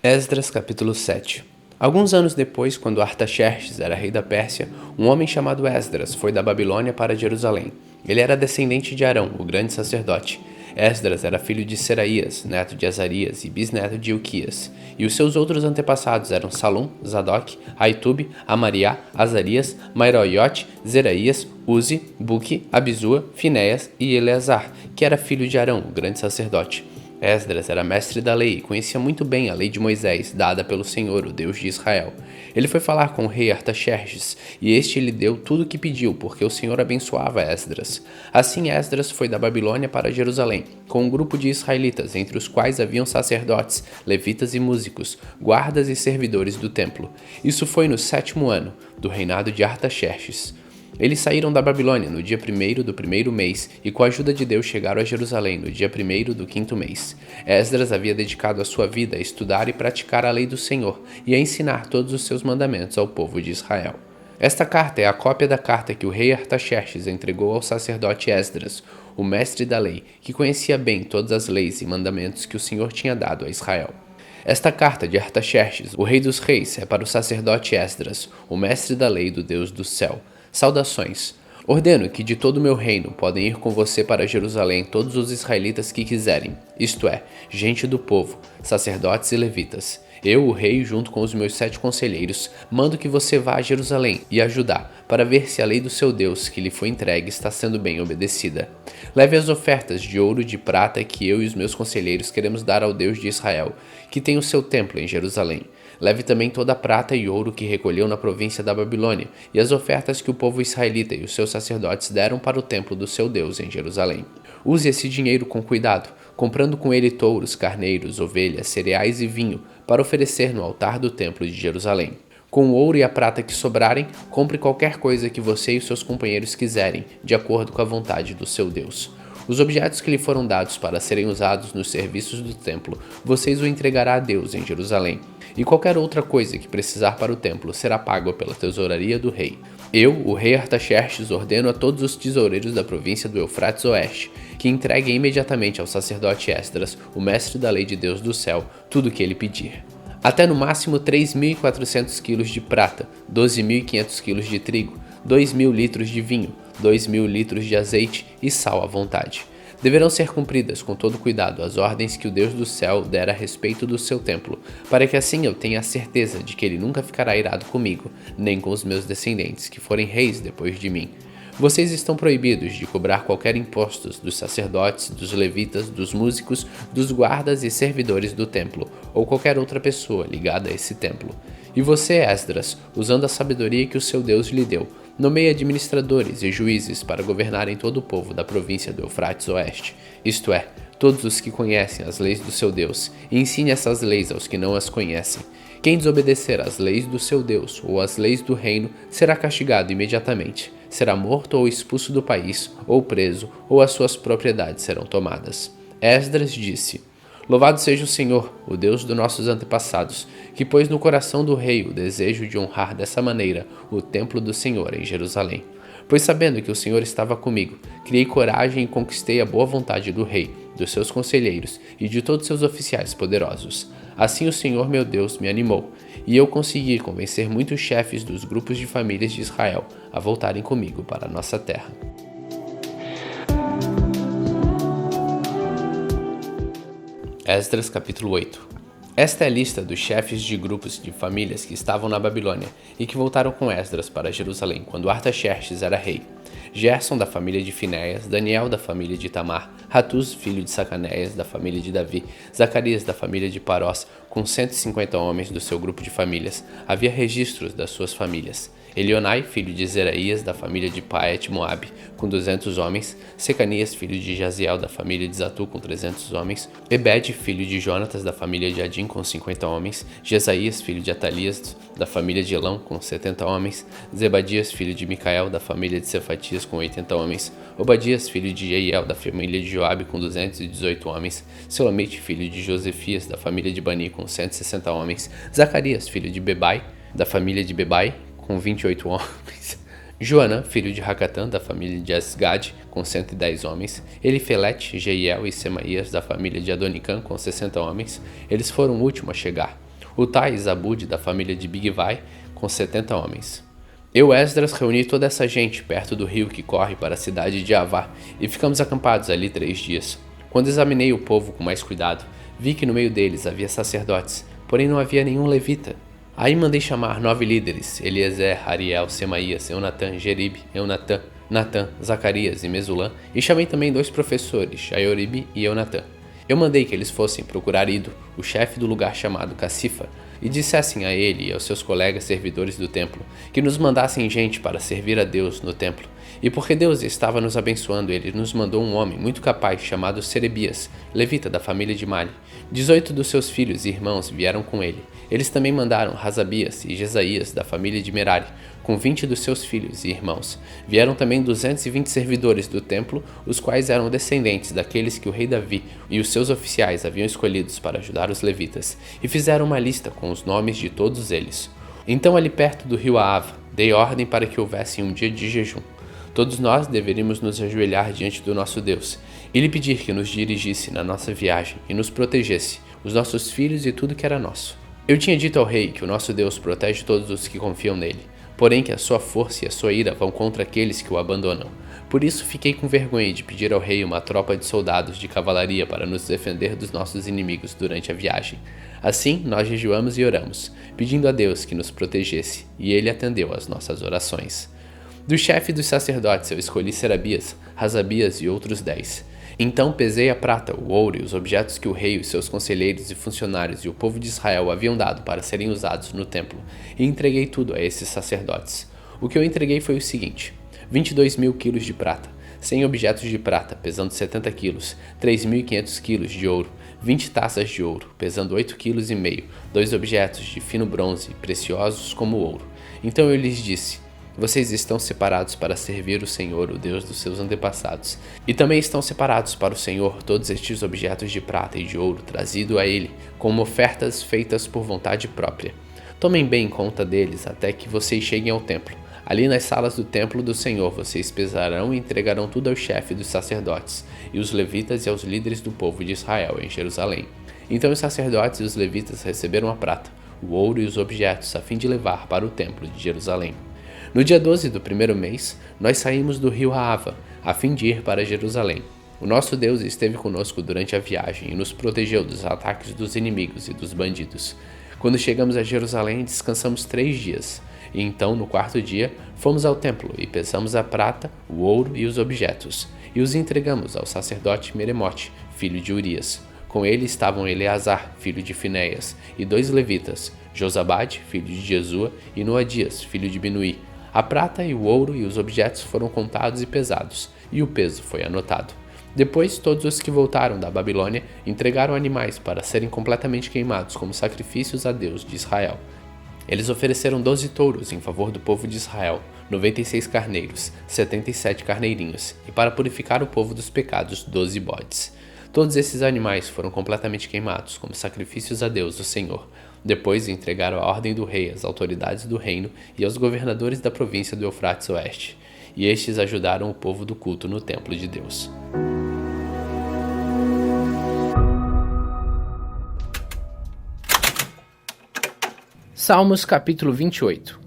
Esdras capítulo 7. Alguns anos depois, quando Artaxerxes era rei da Pérsia, um homem chamado Esdras foi da Babilônia para Jerusalém. Ele era descendente de Arão, o grande sacerdote. Esdras era filho de Seraías, neto de Azarias e bisneto de Ilquias. E os seus outros antepassados eram Salum, Zadok, Aitube, Amariá, Azarias, Mairoiote, Zeraías, Uzi, Buque, Abizua, Finéias e Eleazar, que era filho de Arão, o grande sacerdote. Esdras era mestre da lei e conhecia muito bem a lei de Moisés, dada pelo Senhor, o Deus de Israel. Ele foi falar com o rei Artaxerxes, e este lhe deu tudo o que pediu, porque o Senhor abençoava Esdras. Assim Esdras foi da Babilônia para Jerusalém, com um grupo de israelitas, entre os quais haviam sacerdotes, levitas e músicos, guardas e servidores do templo. Isso foi no 7º ano do reinado de Artaxerxes. Eles saíram da Babilônia no dia 1º do 1º mês e com a ajuda de Deus chegaram a Jerusalém no dia 1º do 5º mês. Esdras havia dedicado a sua vida a estudar e praticar a lei do Senhor e a ensinar todos os seus mandamentos ao povo de Israel. Esta carta é a cópia da carta que o rei Artaxerxes entregou ao sacerdote Esdras, o mestre da lei, que conhecia bem todas as leis e mandamentos que o Senhor tinha dado a Israel. Esta carta de Artaxerxes, o rei dos reis, é para o sacerdote Esdras, o mestre da lei do Deus do céu. Saudações. Ordeno que de todo o meu reino podem ir com você para Jerusalém todos os israelitas que quiserem, isto é, gente do povo, sacerdotes e levitas. Eu, o rei, junto com os meus 7 conselheiros, mando que você vá a Jerusalém e ajudar, para ver se a lei do seu Deus que lhe foi entregue está sendo bem obedecida. Leve as ofertas de ouro e de prata que eu e os meus conselheiros queremos dar ao Deus de Israel, que tem o seu templo em Jerusalém. Leve também toda a prata e ouro que recolheu na província da Babilônia, e as ofertas que o povo israelita e os seus sacerdotes deram para o templo do seu Deus em Jerusalém. Use esse dinheiro com cuidado, comprando com ele touros, carneiros, ovelhas, cereais e vinho, para oferecer no altar do templo de Jerusalém. Com o ouro e a prata que sobrarem, compre qualquer coisa que você e os seus companheiros quiserem, de acordo com a vontade do seu Deus. Os objetos que lhe foram dados para serem usados nos serviços do templo, vocês o entregará a Deus em Jerusalém. E qualquer outra coisa que precisar para o templo será paga pela tesouraria do rei. Eu, o rei Artaxerxes, ordeno a todos os tesoureiros da província do Eufrates Oeste que entreguem imediatamente ao sacerdote Esdras, o mestre da lei de Deus do céu, tudo o que ele pedir. Até no máximo 3.400 quilos de prata, 12.500 quilos de trigo, 2.000 litros de vinho, 2.000 litros de azeite e sal à vontade. Deverão ser cumpridas com todo cuidado as ordens que o Deus do céu dera a respeito do seu templo, para que assim eu tenha a certeza de que ele nunca ficará irado comigo, nem com os meus descendentes, que forem reis depois de mim. Vocês estão proibidos de cobrar qualquer imposto dos sacerdotes, dos levitas, dos músicos, dos guardas e servidores do templo, ou qualquer outra pessoa ligada a esse templo. E você, Esdras, usando a sabedoria que o seu Deus lhe deu, nomeie administradores e juízes para governarem todo o povo da província do Eufrates Oeste, isto é, todos os que conhecem as leis do seu Deus, e ensine essas leis aos que não as conhecem. Quem desobedecer às leis do seu Deus ou às leis do reino será castigado imediatamente. Será morto ou expulso do país, ou preso, ou as suas propriedades serão tomadas. Esdras disse: Louvado seja o Senhor, o Deus dos nossos antepassados, que pôs no coração do rei o desejo de honrar dessa maneira o templo do Senhor em Jerusalém. Pois sabendo que o Senhor estava comigo, criei coragem e conquistei a boa vontade do rei, dos seus conselheiros e de todos seus oficiais poderosos. Assim o Senhor meu Deus me animou, e eu consegui convencer muitos chefes dos grupos de famílias de Israel a voltarem comigo para a nossa terra. Esdras capítulo 8. Esta é a lista dos chefes de grupos de famílias que estavam na Babilônia e que voltaram com Esdras para Jerusalém quando Artaxerxes era rei. Gerson, da família de Finéias, Daniel, da família de Tamar, Ratuz, filho de Sacanéias, da família de Davi, Zacarias, da família de Parós, com 150 homens do seu grupo de famílias. Havia registros das suas famílias. Elionai, filho de Zeraías, da família de Paet-Moabe, com 200 homens, Secanias, filho de Jaziel, da família de Zatu, com 300 homens, Ebed, filho de Jonatas, da família de Adim, com 50 homens, Jesaías, filho de Atalias, da família de Elão, com 70 homens, Zebadias, filho de Micael, da família de Cefatias, com 80 homens, Obadias, filho de Jeiel, da família de Joabe, com 218 homens, Selomite, filho de Josefias, da família de Bani, com 160 homens, Zacarias, filho de Bebai, da família de Bebai, com 28 homens, Joanã, filho de Hacatã, da família de Asgad, com 110 homens, Elifelete, Jeiel e Semaías, da família de Adonicã, com 60 homens. Eles foram o último a chegar. Utai e Zabud da família de Bigvai, com 70 homens. Eu, Esdras, reuni toda essa gente perto do rio que corre para a cidade de Avá, e ficamos acampados ali 3 dias. Quando examinei o povo com mais cuidado, vi que no meio deles havia sacerdotes, porém não havia nenhum levita. Aí mandei chamar 9 líderes, Eliezer, Ariel, Semaías, Eunatã, Jeribe, Eunatã, Natã, Zacarias e Mesulã, e chamei também 2 professores, Jaioribe e Eunatã. Eu mandei que eles fossem procurar Ido, o chefe do lugar chamado Cassifa, e dissessem a ele e aos seus colegas servidores do templo que nos mandassem gente para servir a Deus no templo. E porque Deus estava nos abençoando, ele nos mandou um homem muito capaz chamado Serebias, levita da família de Mali. 18 dos seus filhos e irmãos vieram com ele. Eles também mandaram Razabias e Jesaías da família de Merari, com 20 dos seus filhos e irmãos. Vieram também 220 servidores do templo, os quais eram descendentes daqueles que o rei Davi e os seus oficiais haviam escolhidos para ajudar os levitas, e fizeram uma lista com os nomes de todos eles. Então, ali perto do rio Aava, dei ordem para que houvesse um dia de jejum. Todos nós deveríamos nos ajoelhar diante do nosso Deus e lhe pedir que nos dirigisse na nossa viagem e nos protegesse, os nossos filhos e tudo que era nosso. Eu tinha dito ao rei que o nosso Deus protege todos os que confiam nele, porém que a sua força e a sua ira vão contra aqueles que o abandonam. Por isso fiquei com vergonha de pedir ao rei uma tropa de soldados de cavalaria para nos defender dos nossos inimigos durante a viagem. Assim, nós jejuamos e oramos, pedindo a Deus que nos protegesse, e ele atendeu às nossas orações. Do chefe dos sacerdotes eu escolhi Serabias, Razabias e outros 10. Então pesei a prata, o ouro e os objetos que o rei, os seus conselheiros e funcionários e o povo de Israel haviam dado para serem usados no templo, e entreguei tudo a esses sacerdotes. O que eu entreguei foi o seguinte: 22.000 quilos de prata, 100 objetos de prata, pesando 70 quilos, 3.500 quilos de ouro, 20 taças de ouro, pesando 8,5 kg, 2 objetos de fino bronze, preciosos como ouro. Então eu lhes disse: vocês estão separados para servir o Senhor, o Deus dos seus antepassados. E também estão separados para o Senhor todos estes objetos de prata e de ouro trazidos a ele, como ofertas feitas por vontade própria. Tomem bem conta deles até que vocês cheguem ao templo. Ali nas salas do templo do Senhor vocês pesarão e entregarão tudo ao chefe dos sacerdotes, e os levitas e aos líderes do povo de Israel em Jerusalém. Então os sacerdotes e os levitas receberam a prata, o ouro e os objetos a fim de levar para o templo de Jerusalém. No dia 12 do primeiro mês, nós saímos do rio Aava, a fim de ir para Jerusalém. O nosso Deus esteve conosco durante a viagem e nos protegeu dos ataques dos inimigos e dos bandidos. Quando chegamos a Jerusalém, descansamos 3 dias. E então, no 4º dia, fomos ao templo e pesamos a prata, o ouro e os objetos, e os entregamos ao sacerdote Meremote, filho de Urias. Com ele estavam Eleazar, filho de Finéias, e 2 levitas, Josabade, filho de Jesua, e Noadias, filho de Binuí. A prata e o ouro e os objetos foram contados e pesados, e o peso foi anotado. Depois, todos os que voltaram da Babilônia entregaram animais para serem completamente queimados como sacrifícios a Deus de Israel. Eles ofereceram 12 touros em favor do povo de Israel, 96 carneiros, 77 carneirinhos, e para purificar o povo dos pecados, 12 bodes. Todos esses animais foram completamente queimados como sacrifícios a Deus, o Senhor. Depois entregaram a ordem do rei às autoridades do reino e aos governadores da província do Eufrates Oeste, e estes ajudaram o povo do culto no templo de Deus. Salmos capítulo 28.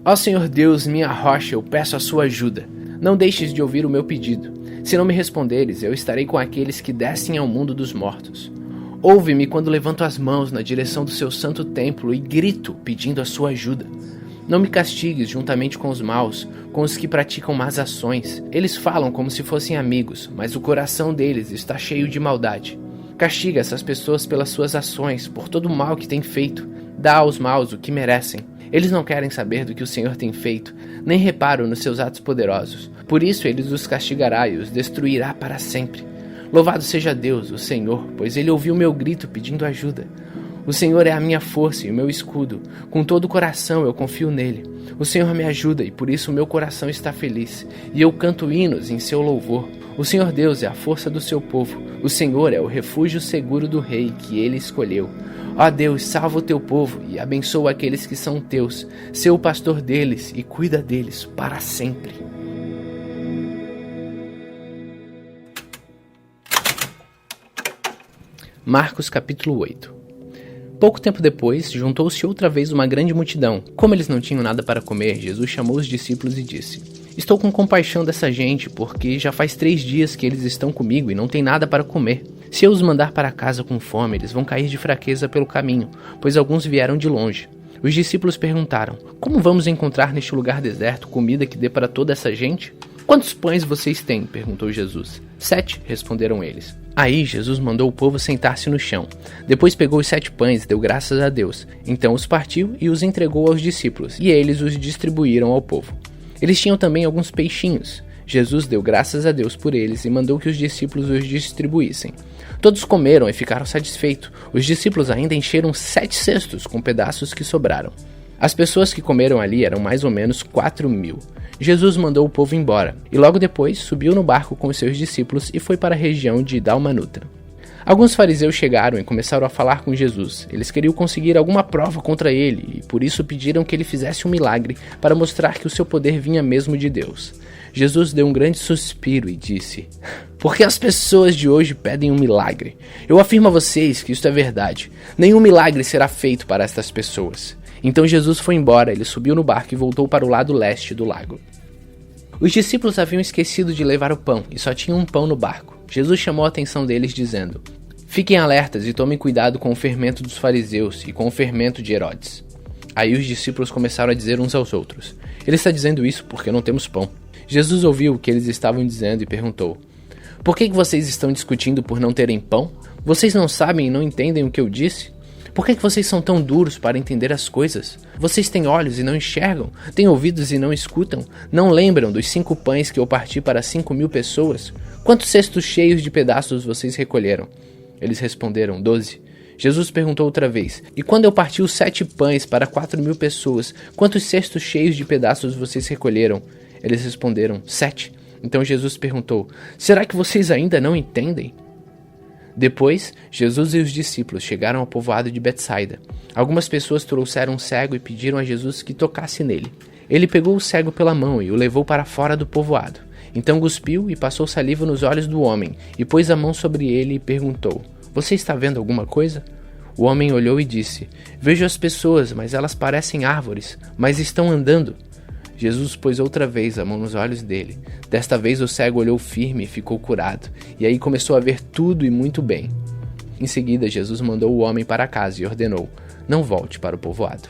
Ó Senhor Deus, minha rocha, eu peço a sua ajuda. Não deixes de ouvir o meu pedido. Se não me responderes, eu estarei com aqueles que descem ao mundo dos mortos. Ouve-me quando levanto as mãos na direção do seu santo templo e grito pedindo a sua ajuda. Não me castigues juntamente com os maus, com os que praticam más ações. Eles falam como se fossem amigos, mas o coração deles está cheio de maldade. Castiga essas pessoas pelas suas ações, por todo o mal que têm feito. Dá aos maus o que merecem. Eles não querem saber do que o Senhor tem feito, nem reparam nos seus atos poderosos. Por isso ele os castigará e os destruirá para sempre. Louvado seja Deus, o Senhor, pois ele ouviu meu grito pedindo ajuda. O Senhor é a minha força e o meu escudo. Com todo o coração eu confio nele. O Senhor me ajuda e por isso o meu coração está feliz. E eu canto hinos em seu louvor. O Senhor Deus é a força do seu povo. O Senhor é o refúgio seguro do rei que ele escolheu. Ó Deus, salva o teu povo e abençoa aqueles que são teus. Sê o pastor deles e cuida deles para sempre. Marcos capítulo 8. Pouco tempo depois, juntou-se outra vez uma grande multidão. Como eles não tinham nada para comer, Jesus chamou os discípulos e disse: Estou com compaixão dessa gente, porque já faz 3 dias que eles estão comigo e não têm nada para comer. Se eu os mandar para casa com fome, eles vão cair de fraqueza pelo caminho, pois alguns vieram de longe. Os discípulos perguntaram: Como vamos encontrar neste lugar deserto comida que dê para toda essa gente? Quantos pães vocês têm? Perguntou Jesus. 7, responderam eles. Aí Jesus mandou o povo sentar-se no chão. Depois pegou os 7 pães e deu graças a Deus. Então os partiu e os entregou aos discípulos, e eles os distribuíram ao povo. Eles tinham também alguns peixinhos. Jesus deu graças a Deus por eles e mandou que os discípulos os distribuíssem. Todos comeram e ficaram satisfeitos. Os discípulos ainda encheram 7 cestos com pedaços que sobraram. As pessoas que comeram ali eram mais ou menos 4.000. Jesus mandou o povo embora, e logo depois subiu no barco com os seus discípulos e foi para a região de Dalmanuta. Alguns fariseus chegaram e começaram a falar com Jesus. Eles queriam conseguir alguma prova contra ele, e por isso pediram que ele fizesse um milagre para mostrar que o seu poder vinha mesmo de Deus. Jesus deu um grande suspiro e disse: Por que as pessoas de hoje pedem um milagre? Eu afirmo a vocês que isto é verdade. Nenhum milagre será feito para estas pessoas. Então Jesus foi embora, ele subiu no barco e voltou para o lado leste do lago. Os discípulos haviam esquecido de levar o pão e só tinham um pão no barco. Jesus chamou a atenção deles dizendo: Fiquem alertas e tomem cuidado com o fermento dos fariseus e com o fermento de Herodes. Aí os discípulos começaram a dizer uns aos outros: Ele está dizendo isso porque não temos pão. Jesus ouviu o que eles estavam dizendo e perguntou: Por que vocês estão discutindo por não terem pão? Vocês não sabem e não entendem o que eu disse? Por que vocês são tão duros para entender as coisas? Vocês têm olhos e não enxergam? Têm ouvidos e não escutam? Não lembram dos 5 pães que eu parti para 5.000 pessoas? Quantos cestos cheios de pedaços vocês recolheram? Eles responderam: 12. Jesus perguntou outra vez: E quando eu parti os 7 pães para 4.000 pessoas, quantos cestos cheios de pedaços vocês recolheram? Eles responderam: 7. Então Jesus perguntou: Será que vocês ainda não entendem? Depois, Jesus e os discípulos chegaram ao povoado de Betsaida. Algumas pessoas trouxeram um cego e pediram a Jesus que tocasse nele. Ele pegou o cego pela mão e o levou para fora do povoado. Então cuspiu e passou saliva nos olhos do homem, e pôs a mão sobre ele e perguntou: Você está vendo alguma coisa? O homem olhou e disse: Vejo as pessoas, mas elas parecem árvores, mas estão andando. Jesus pôs outra vez a mão nos olhos dele. Desta vez o cego olhou firme e ficou curado, e aí começou a ver tudo e muito bem. Em seguida, Jesus mandou o homem para casa e ordenou: Não volte para o povoado.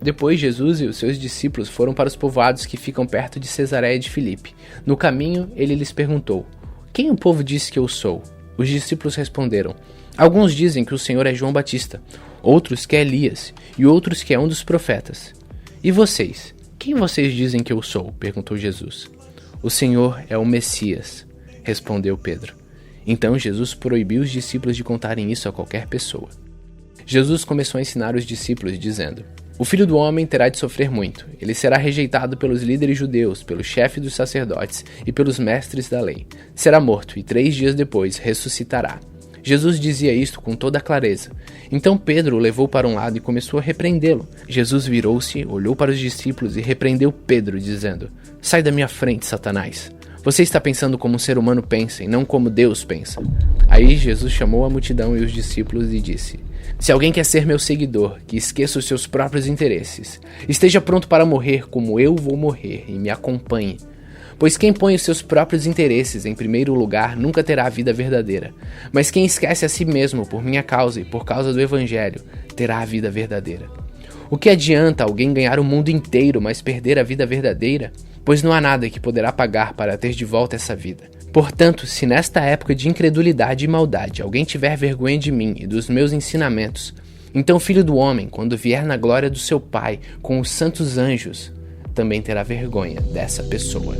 Depois, Jesus e os seus discípulos foram para os povoados que ficam perto de Cesareia de Filipe. No caminho, ele lhes perguntou: Quem o povo diz que eu sou? Os discípulos responderam: Alguns dizem que o Senhor é João Batista, outros que é Elias, e outros que é um dos profetas. E vocês? Quem vocês dizem que eu sou? Perguntou Jesus. O Senhor é o Messias, respondeu Pedro. Então Jesus proibiu os discípulos de contarem isso a qualquer pessoa. Jesus começou a ensinar os discípulos, dizendo: O Filho do Homem terá de sofrer muito. Ele será rejeitado pelos líderes judeus, pelo chefe dos sacerdotes e pelos mestres da lei. Será morto e 3 dias depois ressuscitará. Jesus dizia isto com toda clareza. Então Pedro o levou para um lado e começou a repreendê-lo. Jesus virou-se, olhou para os discípulos e repreendeu Pedro, dizendo: Sai da minha frente, Satanás. Você está pensando como um ser humano pensa e não como Deus pensa. Aí Jesus chamou a multidão e os discípulos e disse: Se alguém quer ser meu seguidor, que esqueça os seus próprios interesses. Esteja pronto para morrer como eu vou morrer e me acompanhe. Pois quem põe os seus próprios interesses em primeiro lugar nunca terá a vida verdadeira. Mas quem esquece a si mesmo por minha causa e por causa do Evangelho, terá a vida verdadeira. O que adianta alguém ganhar o mundo inteiro, mas perder a vida verdadeira? Pois não há nada que poderá pagar para ter de volta essa vida. Portanto, se nesta época de incredulidade e maldade alguém tiver vergonha de mim e dos meus ensinamentos, então o Filho do Homem, quando vier na glória do seu Pai com os santos anjos, também terá vergonha dessa pessoa.